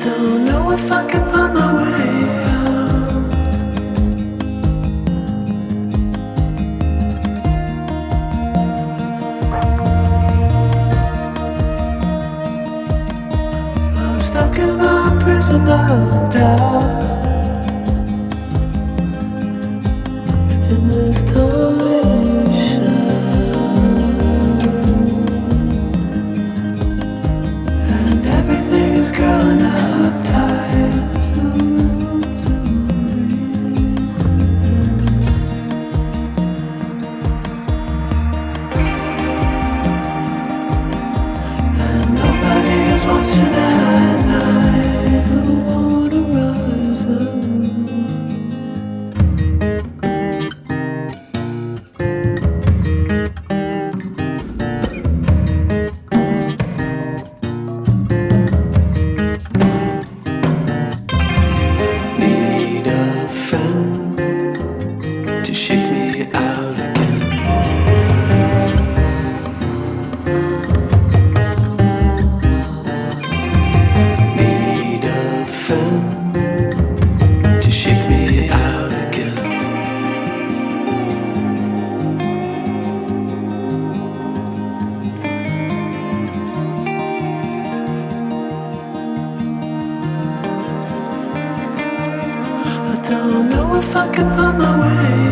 don't know if I can find my way out. I'm stuck in a prison of doubt. In this tiny shell, and everything is growing up tight. There's no room to breathe. And nobody is watching at night. Who wanna rise up? To shake me out again. Need a friend to shake me out again. I don't know if I can find my way